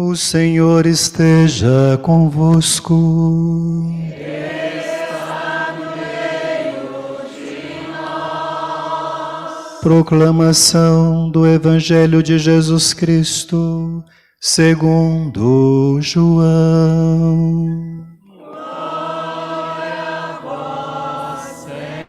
O Senhor esteja convosco. Ele está no meio de nós. Proclamação do Evangelho de Jesus Cristo, segundo João. Glória a vós, Senhor.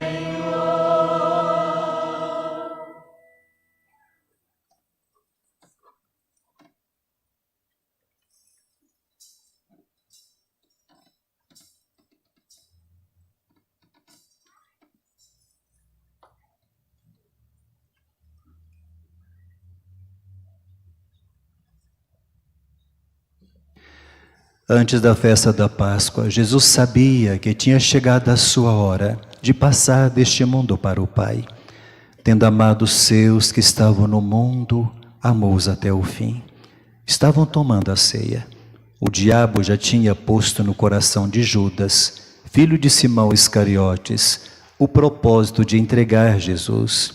Antes da festa da Páscoa, Jesus sabia que tinha chegado a sua hora de passar deste mundo para o Pai. Tendo amado os seus que estavam no mundo, amou-os até o fim. Estavam tomando a ceia. O diabo já tinha posto no coração de Judas, filho de Simão Iscariotes, o propósito de entregar Jesus.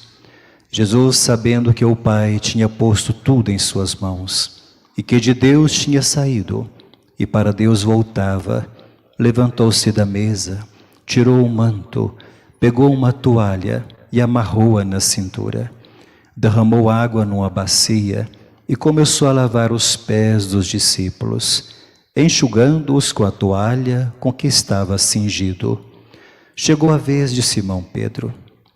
Jesus, sabendo que o Pai tinha posto tudo em suas mãos e que de Deus tinha saído, e para Deus voltava, levantou-se da mesa, tirou o manto, pegou uma toalha e amarrou-a na cintura. Derramou água numa bacia e começou a lavar os pés dos discípulos, enxugando-os com a toalha com que estava cingido. Chegou a vez de Simão Pedro.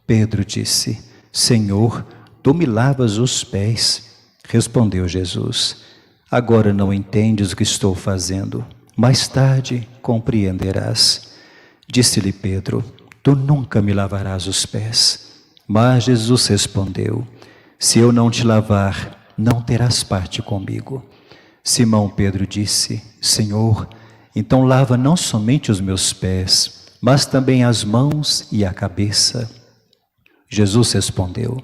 Pedro disse: Senhor, tu me lavas os pés. Respondeu Jesus: Agora não entendes o que estou fazendo, mais tarde compreenderás. Disse-lhe Pedro: Tu nunca me lavarás os pés. Mas Jesus respondeu: Se eu não te lavar, não terás parte comigo. Simão Pedro disse: Senhor, então lava não somente os meus pés, mas também as mãos e a cabeça. Jesus respondeu: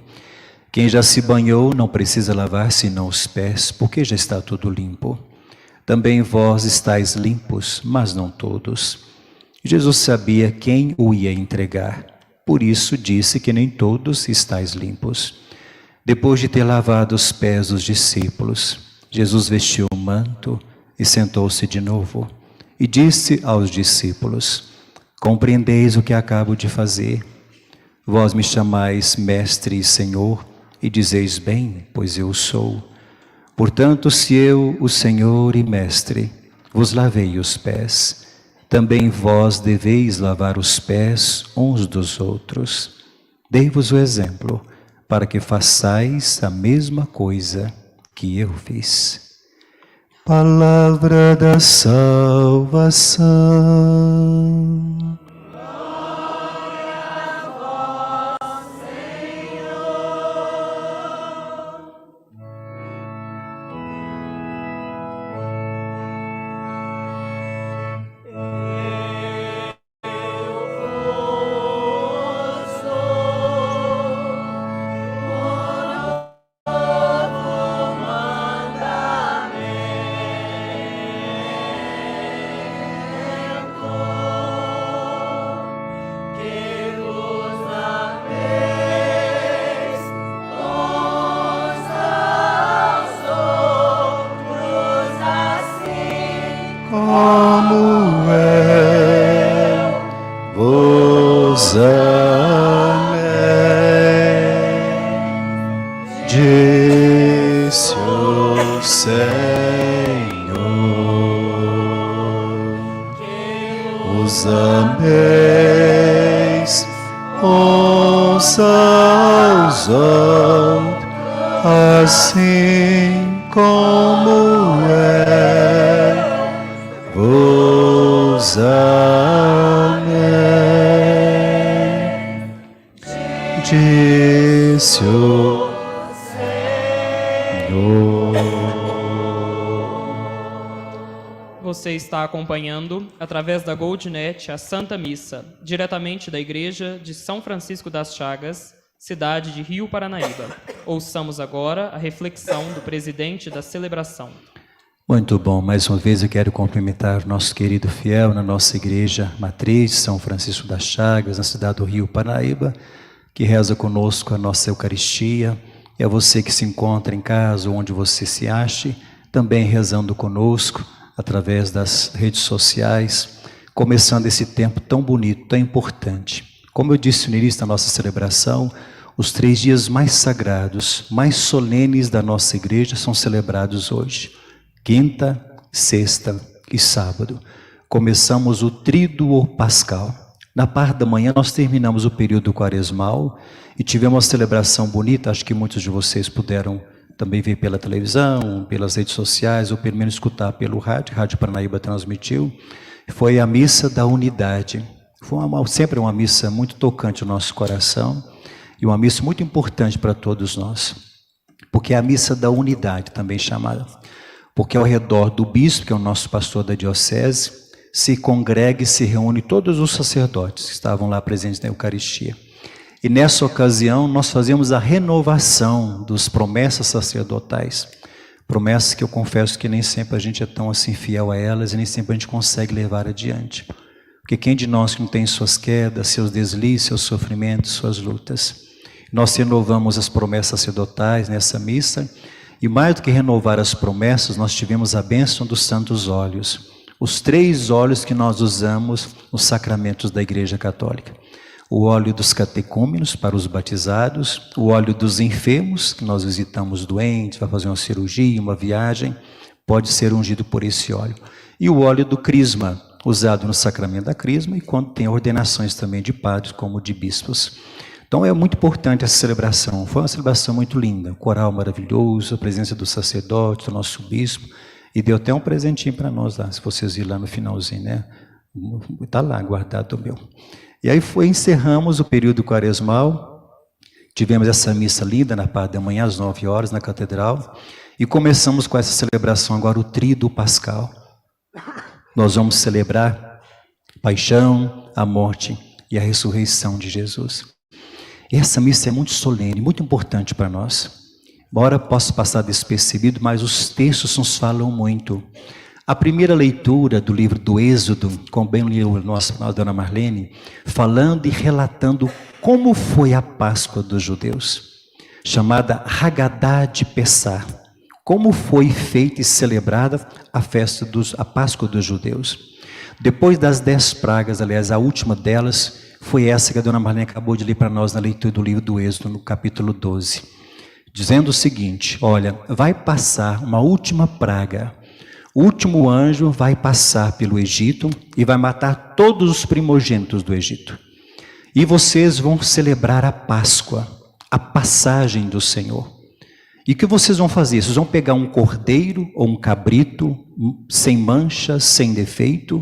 Quem já se banhou não precisa lavar senão os pés, porque já está tudo limpo. Também vós estáis limpos, mas não todos. Jesus sabia quem o ia entregar, por isso disse que nem todos estáis limpos. Depois de ter lavado os pés dos discípulos, Jesus vestiu o manto e sentou-se de novo. E disse aos discípulos: Compreendeis o que acabo de fazer? Vós me chamais Mestre e Senhor, e dizeis bem, pois eu sou. Portanto, se eu, o Senhor e Mestre, vos lavei os pés, também vós deveis lavar os pés uns dos outros. Dei-vos o exemplo, para que façais a mesma coisa que eu fiz. Palavra da salvação. Como vos amei, disse o Senhor, os ameis uns aos outros, assim como vos amei, disse o Senhor. Você está acompanhando, através da GoldNet, a Santa Missa, diretamente da Igreja de São Francisco das Chagas, cidade de Rio Paranaíba. Ouçamos agora a reflexão do presidente da celebração. Muito bom, mais uma vez eu quero cumprimentar o nosso querido fiel na nossa igreja matriz, São Francisco das Chagas, na cidade do Rio Paranaíba, que reza conosco a nossa Eucaristia, e a você que se encontra em casa, onde você se ache, também rezando conosco através das redes sociais, começando esse tempo tão bonito, tão importante. Como eu disse no início da nossa celebração, os 3 dias mais sagrados, mais solenes da nossa igreja são celebrados hoje. Quinta, sexta e sábado. Começamos o Tríduo Pascal. Na parte da manhã nós terminamos o período quaresmal e tivemos uma celebração bonita, acho que muitos de vocês puderam também ver pela televisão, pelas redes sociais, ou pelo menos escutar pelo rádio. Rádio Paranaíba transmitiu. Foi a missa da unidade. Foi sempre uma missa muito tocante no nosso coração e uma missa muito importante para todos nós, porque é a missa da unidade também chamada, porque ao redor do bispo, que é o nosso pastor da diocese, se congrega e se reúne todos os sacerdotes que estavam lá presentes na Eucaristia. E nessa ocasião nós fazemos a renovação das promessas sacerdotais, promessas que eu confesso que nem sempre a gente é tão assim fiel a elas e nem sempre a gente consegue levar adiante. Porque quem de nós que não tem suas quedas, seus deslizes, seus sofrimentos, suas lutas? Nós renovamos as promessas sacerdotais nessa missa e mais do que renovar as promessas, nós tivemos a bênção dos santos óleos. Os 3 óleos que nós usamos nos sacramentos da Igreja Católica. O óleo dos catecúmenos para os batizados, o óleo dos enfermos, que nós visitamos doentes, vai fazer uma cirurgia, uma viagem, pode ser ungido por esse óleo. E o óleo do crisma, usado no sacramento da crisma e quando tem ordenações também de padres como de bispos. Então é muito importante essa celebração, foi uma celebração muito linda, um coral maravilhoso, a presença do sacerdote, do nosso bispo, e deu até um presentinho para nós lá, se vocês viram lá no finalzinho, né? Está lá guardado o meu. E aí encerramos o período quaresmal, tivemos essa missa linda na parte da manhã, às 9 horas, na catedral, e começamos com essa celebração agora, o Tríduo Pascal. Nós vamos celebrar a paixão, a morte e a ressurreição de Jesus. Essa missa é muito solene, muito importante para nós. Embora possa passar despercebido, mas os textos nos falam muito. A primeira leitura do livro do Êxodo, como bem leu a dona Marlene, falando e relatando como foi a Páscoa dos judeus, chamada Haggadah de Pessah. Como foi feita e celebrada a Páscoa dos judeus. Depois das 10 pragas, aliás, a última delas, foi essa que a dona Marlene acabou de ler para nós na leitura do livro do Êxodo, no capítulo 12. Dizendo o seguinte, olha, vai passar uma última praga. O último anjo vai passar pelo Egito e vai matar todos os primogênitos do Egito. E vocês vão celebrar a Páscoa, a passagem do Senhor. E o que vocês vão fazer? Vocês vão pegar um cordeiro ou um cabrito, sem mancha, sem defeito,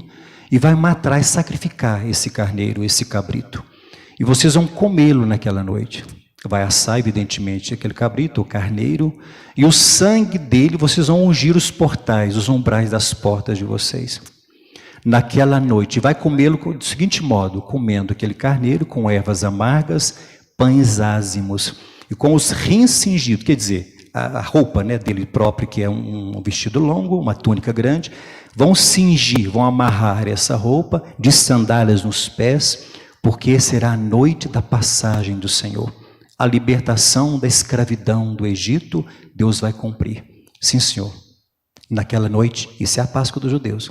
e vai matar e sacrificar esse carneiro, esse cabrito. E vocês vão comê-lo naquela noite. Vai assar, evidentemente, aquele cabrito, o carneiro, e o sangue dele vocês vão ungir os portais, os umbrais das portas de vocês. Naquela noite, vai comê-lo do seguinte modo, comendo aquele carneiro com ervas amargas, pães ázimos, e com os rins cingidos, quer dizer, a roupa, né, dele próprio, que é um vestido longo, uma túnica grande, vão cingir, vão amarrar essa roupa de sandálias nos pés, porque será a noite da passagem do Senhor. A libertação da escravidão do Egito, Deus vai cumprir. Sim, Senhor. Naquela noite, isso é a Páscoa dos judeus,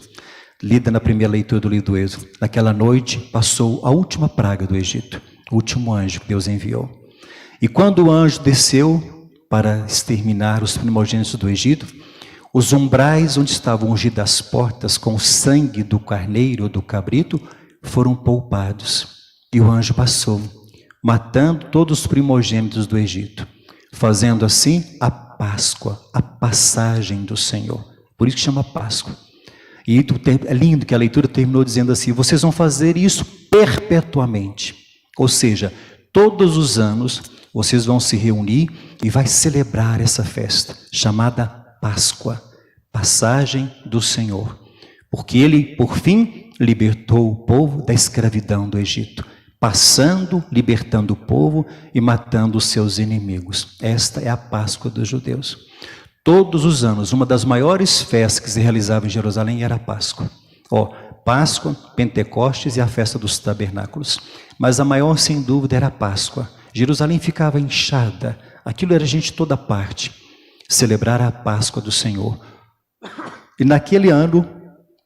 lida na primeira leitura do livro do Êxodo. Naquela noite passou a última praga do Egito, o último anjo que Deus enviou. E quando o anjo desceu para exterminar os primogênitos do Egito, os umbrais onde estavam ungidas as portas com o sangue do carneiro ou do cabrito foram poupados. E o anjo passou, matando todos os primogênitos do Egito, fazendo assim a Páscoa, a passagem do Senhor. Por isso que chama Páscoa. E é lindo que a leitura terminou dizendo assim, vocês vão fazer isso perpetuamente. Ou seja, todos os anos vocês vão se reunir e vai celebrar essa festa, chamada Páscoa, passagem do Senhor. Porque Ele, por fim, libertou o povo da escravidão do Egito, passando, libertando o povo e matando os seus inimigos. Esta é a Páscoa dos judeus. Todos os anos, uma das maiores festas que se realizava em Jerusalém era a Páscoa. Páscoa, Pentecostes e a festa dos tabernáculos. Mas a maior, sem dúvida, era a Páscoa. Jerusalém ficava inchada, aquilo era gente de toda parte. Celebrar a Páscoa do Senhor. E naquele ano,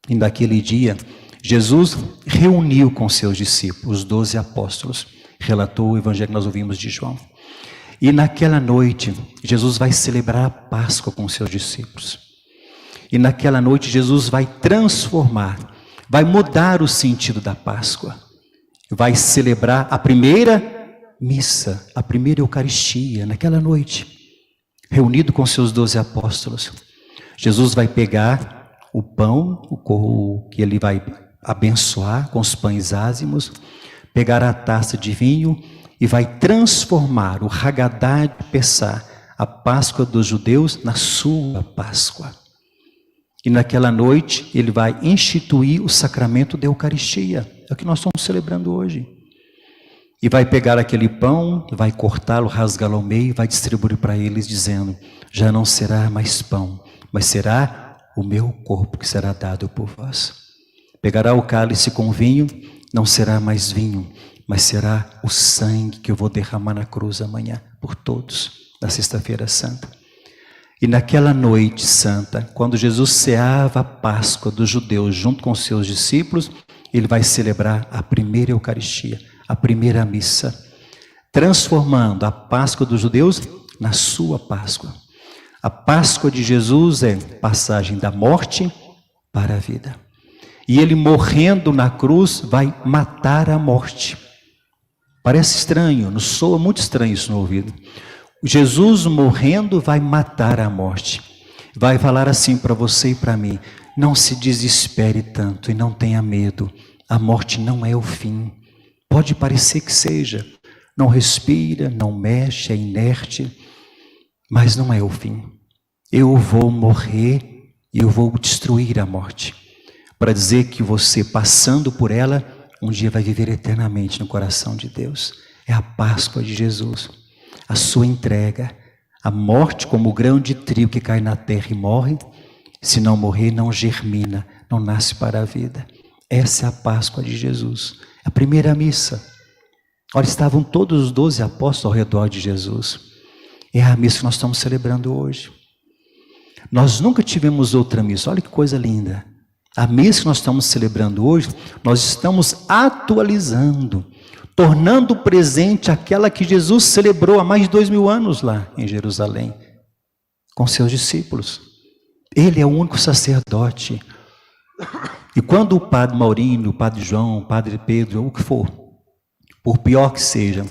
e naquele dia, Jesus reuniu com seus discípulos, os 12 apóstolos, relatou o evangelho que nós ouvimos de João. E naquela noite, Jesus vai celebrar a Páscoa com seus discípulos. E naquela noite, Jesus vai transformar, vai mudar o sentido da Páscoa. Vai celebrar a primeira missa, a primeira Eucaristia, naquela noite, reunido com seus 12 apóstolos. Jesus vai pegar o pão, o que ele vai abençoar com os pães ázimos, pegar a taça de vinho e vai transformar o Haggadah de Pessah, a Páscoa dos judeus, na sua Páscoa. E naquela noite ele vai instituir o sacramento da Eucaristia, é o que nós estamos celebrando hoje. E vai pegar aquele pão, vai cortá-lo, rasgá-lo ao meio, vai distribuir para eles dizendo: já não será mais pão, mas será o meu corpo que será dado por vós. Pegará o cálice com vinho, não será mais vinho, mas será o sangue que eu vou derramar na cruz amanhã, por todos, na sexta-feira santa. E naquela noite santa, quando Jesus ceava a Páscoa dos judeus junto com seus discípulos, ele vai celebrar a primeira Eucaristia, a primeira missa, transformando a Páscoa dos judeus na sua Páscoa. A Páscoa de Jesus é passagem da morte para a vida. E ele morrendo na cruz vai matar a morte. Parece estranho, não soa muito estranho isso no ouvido. Jesus morrendo vai matar a morte. Vai falar assim para você e para mim: não se desespere tanto e não tenha medo. A morte não é o fim. Pode parecer que seja. Não respira, não mexe, é inerte, mas não é o fim. Eu vou morrer e eu vou destruir a morte, para dizer que você, passando por ela, um dia vai viver eternamente no coração de Deus. É a Páscoa de Jesus, a sua entrega. A morte como o grão de trigo que cai na terra e morre, se não morrer, não germina, não nasce para a vida. Essa é a Páscoa de Jesus, a primeira missa. Olha, estavam todos os 12 apóstolos ao redor de Jesus. É a missa que nós estamos celebrando hoje. Nós nunca tivemos outra missa, olha que coisa linda. A missa que nós estamos celebrando hoje, nós estamos atualizando, tornando presente aquela que Jesus celebrou há mais de 2000 anos lá em Jerusalém, com seus discípulos. Ele é o único sacerdote. E quando o padre Maurino, o padre João, o padre Pedro, o que for, por pior que seja,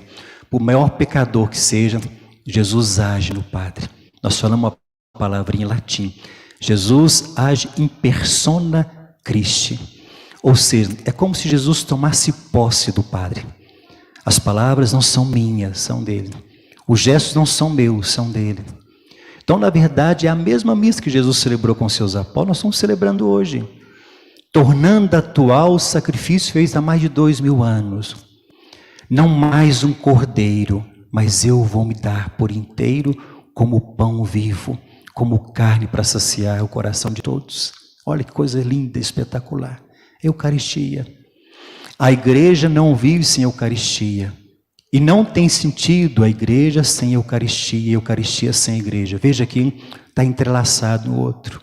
por maior pecador que seja, Jesus age no padre. Nós falamos uma palavrinha em latim. Jesus age in persona Christi. Ou seja, é como se Jesus tomasse posse do Padre. As palavras não são minhas, são dele. Os gestos não são meus, são dele. Então, na verdade, é a mesma missa que Jesus celebrou com seus apóstolos, nós estamos celebrando hoje, tornando atual o sacrifício feito há mais de 2000 anos. Não mais um cordeiro, mas eu vou me dar por inteiro como pão vivo, como carne para saciar o coração de todos. Olha que coisa linda, espetacular. Eucaristia. A igreja não vive sem Eucaristia. E não tem sentido a igreja sem Eucaristia, e a Eucaristia sem igreja. Veja que está entrelaçado no outro.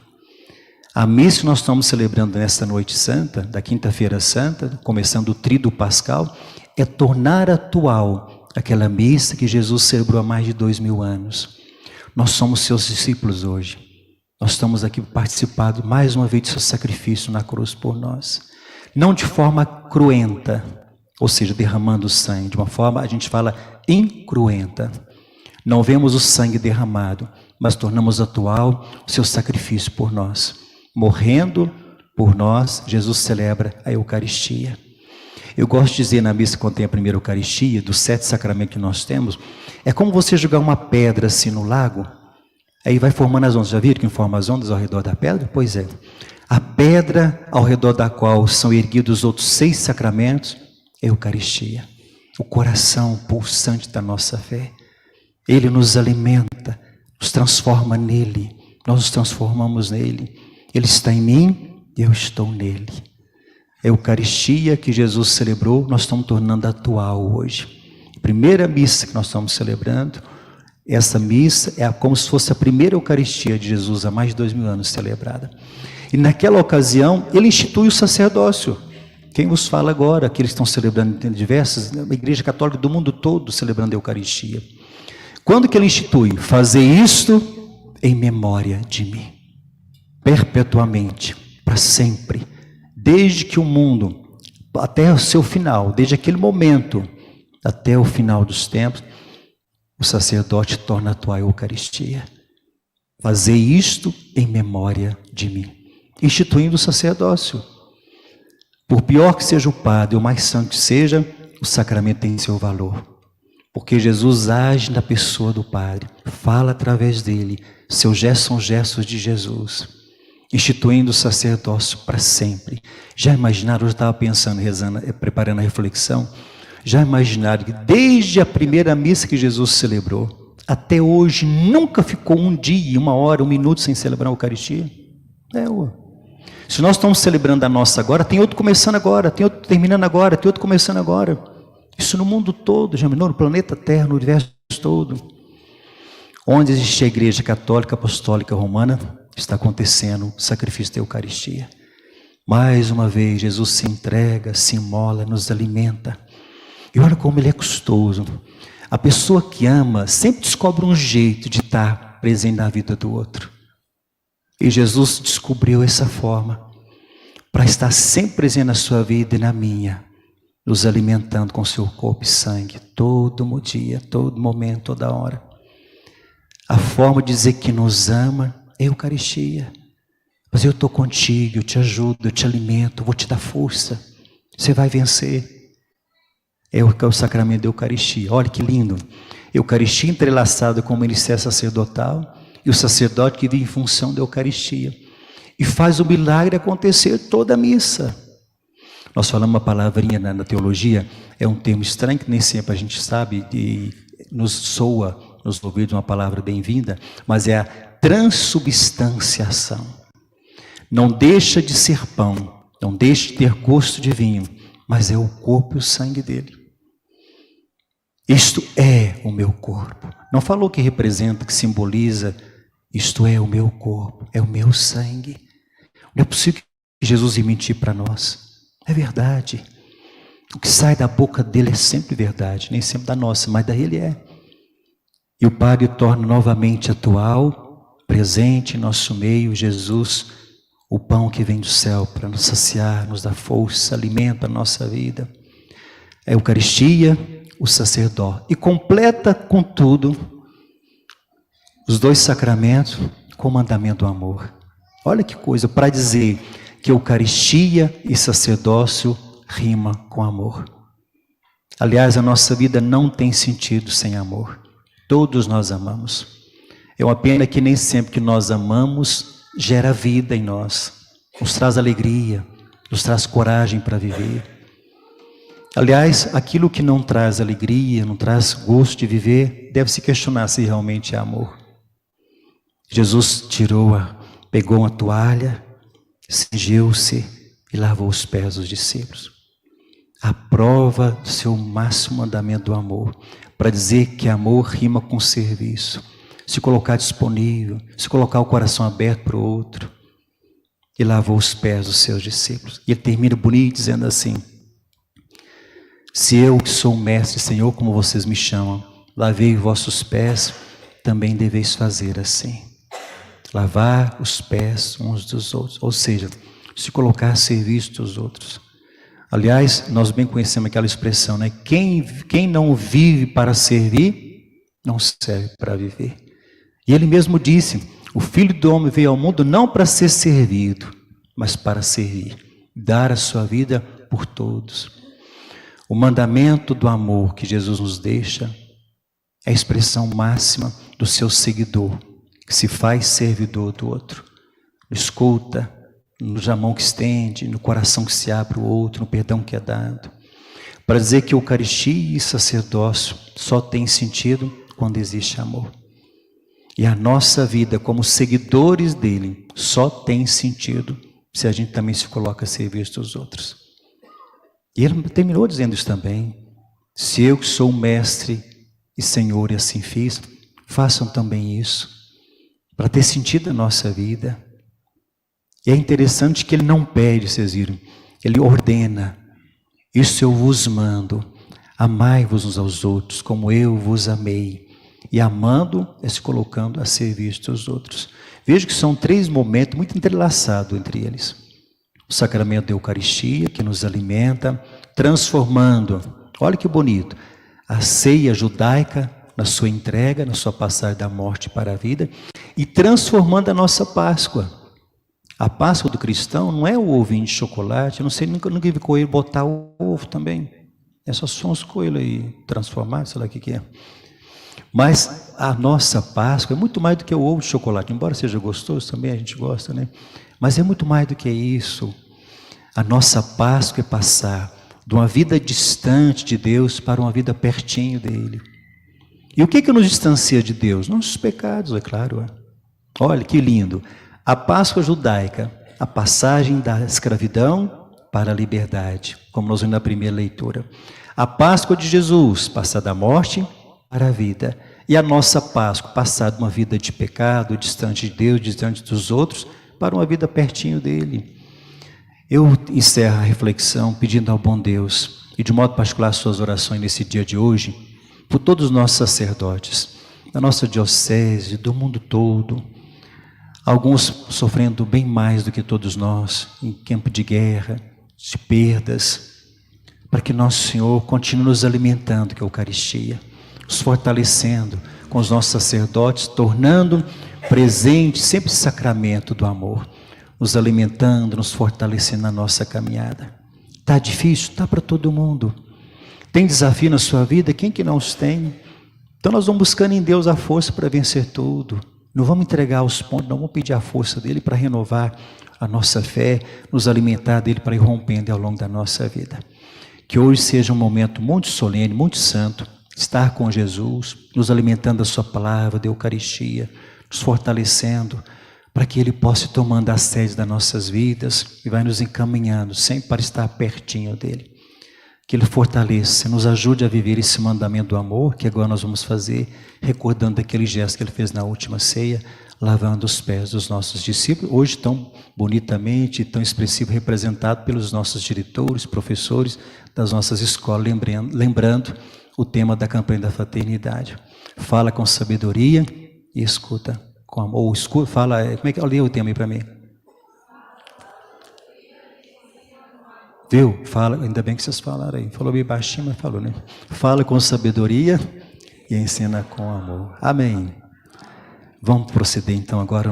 A missa que nós estamos celebrando nesta noite santa, da quinta-feira santa, começando o tríduo pascal, é tornar atual aquela missa que Jesus celebrou há mais de 2000 anos. Nós somos seus discípulos hoje. Nós estamos aqui participando mais uma vez do seu sacrifício na cruz por nós. Não de forma cruenta, ou seja, derramando sangue. De uma forma, a gente fala, incruenta. Não vemos o sangue derramado, mas tornamos atual o seu sacrifício por nós. Morrendo por nós, Jesus celebra a Eucaristia. Eu gosto de dizer na missa, quando tem a primeira Eucaristia, dos 7 sacramentos que nós temos, é como você jogar uma pedra assim no lago, aí vai formando as ondas. Já viram que forma as ondas ao redor da pedra? Pois é. A pedra ao redor da qual são erguidos os outros 6 sacramentos é a Eucaristia. O coração pulsante da nossa fé. Ele nos alimenta, nos transforma nele. Nós nos transformamos nele. Ele está em mim e eu estou nele. A Eucaristia que Jesus celebrou, nós estamos tornando atual hoje. Primeira missa que nós estamos celebrando, essa missa é como se fosse a primeira Eucaristia de Jesus há mais de 2000 anos celebrada. E naquela ocasião, ele institui o sacerdócio. Quem vos fala agora, que eles estão celebrando em diversas, a Igreja Católica do mundo todo celebrando a Eucaristia. Quando que ele institui? Fazer isto em memória de mim. Perpetuamente, para sempre. Desde que o mundo, até o seu final, desde aquele momento, até o final dos tempos, o sacerdote torna a tua Eucaristia. Fazer isto em memória de mim. Instituindo o sacerdócio. Por pior que seja o padre, o mais santo que seja, o sacramento tem seu valor. Porque Jesus age na pessoa do padre, fala através dele, seus gestos são gestos de Jesus, instituindo o sacerdócio para sempre. Já imaginaram, eu estava pensando, rezando, preparando a reflexão, já imaginaram que desde a primeira missa que Jesus celebrou, até hoje, nunca ficou um dia, uma hora, um minuto sem celebrar a Eucaristia? Se nós estamos celebrando a nossa agora, tem outro começando agora, tem outro terminando agora, tem outro começando agora. Isso no mundo todo, já imaginou? No planeta Terra, no universo todo. Onde existe a Igreja Católica Apostólica Romana, está acontecendo o sacrifício da Eucaristia. Mais uma vez, Jesus se entrega, se imola, nos alimenta. E olha como ele é custoso. A pessoa que ama sempre descobre um jeito de estar presente na vida do outro. E Jesus descobriu essa forma para estar sempre presente na sua vida e na minha, nos alimentando com seu corpo e sangue, todo dia, todo momento, toda hora. A forma de dizer que nos ama é a Eucaristia. Mas eu estou contigo, eu te ajudo, eu te alimento, eu vou te dar força. Você vai vencer. É o sacramento da Eucaristia. Olha que lindo. Eucaristia entrelaçada com o ministério sacerdotal e o sacerdote que vive em função da Eucaristia. E faz o milagre acontecer toda a missa. Nós falamos uma palavrinha na teologia, é um termo estranho que nem sempre a gente sabe e nos soa nos ouvidos uma palavra bem-vinda, mas é a transubstanciação. Não deixa de ser pão, não deixa de ter gosto de vinho, mas é o corpo e o sangue dele. Isto é o meu corpo. Não falou que representa, que simboliza, isto é o meu corpo, é o meu sangue. Não é possível que Jesus ia mentir para nós. É verdade. O que sai da boca dele é sempre verdade, nem sempre da nossa, mas da ele é. E o Padre torna novamente atual, presente em nosso meio, Jesus, o pão que vem do céu para nos saciar, nos dar força, alimenta a nossa vida. A Eucaristia, o sacerdote. E completa, contudo, os dois sacramentos com o mandamento do amor. Olha que coisa, para dizer que Eucaristia e sacerdócio rima com amor. Aliás, a nossa vida não tem sentido sem amor. Todos nós amamos. É uma pena que nem sempre que nós amamos gera vida em nós. Nos traz alegria, nos traz coragem para viver. Aliás, aquilo que não traz alegria, não traz gosto de viver, deve se questionar se realmente é amor. Jesus pegou uma toalha, cingiu-se e lavou os pés dos discípulos. A prova do seu máximo mandamento do amor, para dizer que amor rima com serviço, se colocar disponível, se colocar o coração aberto para o outro. E lavou os pés dos seus discípulos. E ele termina bonito dizendo assim: se eu que sou o mestre, Senhor, como vocês me chamam, lavei vossos pés, também deveis fazer assim. Lavar os pés uns dos outros, ou seja, se colocar a serviço dos outros. Aliás, nós bem conhecemos aquela expressão, né? Quem não vive para servir, não serve para viver. E ele mesmo disse: o Filho do Homem veio ao mundo não para ser servido, mas para servir, dar a sua vida por todos. O mandamento do amor que Jesus nos deixa é a expressão máxima do seu seguidor, que se faz servidor do outro, escuta, na mão que estende, no coração que se abre o outro, no perdão que é dado. Para dizer que Eucaristia e sacerdócio só tem sentido quando existe amor. E a nossa vida como seguidores dele só tem sentido se a gente também se coloca a serviço dos outros. E ele terminou dizendo isso também: se eu que sou o mestre e Senhor e assim fiz, façam também isso, para ter sentido a nossa vida. E é interessante que ele não pede, vocês viram, ele ordena. Isso eu vos mando, amai-vos uns aos outros, como eu vos amei. E amando é se colocando a serviço dos outros. Veja que são 3 momentos muito entrelaçados entre eles. O sacramento da Eucaristia, que nos alimenta, transformando, olha que bonito, a ceia judaica na sua entrega, na sua passagem da morte para a vida, e transformando a nossa Páscoa. A Páscoa do cristão não é o ovinho de chocolate, eu não sei, nunca vi coelho botar o ovo também. É só uns coelhos aí transformados, sei lá o que é. Mas a nossa Páscoa é muito mais do que o ovo de chocolate, embora seja gostoso também, a gente gosta, né? Mas é muito mais do que isso. A nossa Páscoa é passar de uma vida distante de Deus para uma vida pertinho dele. E o que nos distancia de Deus? Nossos pecados, é claro. Olha que lindo. A Páscoa judaica, a passagem da escravidão para a liberdade, como nós vimos na primeira leitura. A Páscoa de Jesus, passar da morte para a vida. E a nossa Páscoa, passar de uma vida de pecado, distante de Deus, distante dos outros, para uma vida pertinho dele. Eu encerro a reflexão pedindo ao bom Deus, e de modo particular suas orações nesse dia de hoje, por todos os nossos sacerdotes, da nossa diocese, do mundo todo, alguns sofrendo bem mais do que todos nós, em campo de guerra, de perdas, para que nosso Senhor continue nos alimentando com a Eucaristia, nos fortalecendo com os nossos sacerdotes, tornando presente sempre esse sacramento do amor, nos alimentando, nos fortalecendo na nossa caminhada. Está difícil? Está para todo mundo. Tem desafio na sua vida? Quem que não os tem? Então nós vamos buscando em Deus a força para vencer tudo. Não vamos entregar os pontos, não vamos pedir a força dele para renovar a nossa fé, nos alimentar dele para ir rompendo ao longo da nossa vida. Que hoje seja um momento muito solene, muito santo, estar com Jesus, nos alimentando da sua palavra, da Eucaristia, nos fortalecendo, para que ele possa ir tomando as sedes das nossas vidas e vai nos encaminhando, sempre para estar pertinho dele. Que ele fortaleça, nos ajude a viver esse mandamento do amor, que agora nós vamos fazer, recordando aquele gesto que ele fez na última ceia, lavando os pés dos nossos discípulos, hoje tão bonitamente, tão expressivo, representado pelos nossos diretores, professores das nossas escolas, lembrando o tema da campanha da fraternidade. Fala com sabedoria e escuta com amor. Ou escuta, fala, como é que eu leio o tema aí para mim? Viu? Fala, ainda bem que vocês falaram aí. Falou bem baixinho, mas falou, né? Fala com sabedoria e ensina com amor. Amém. Vamos proceder então agora.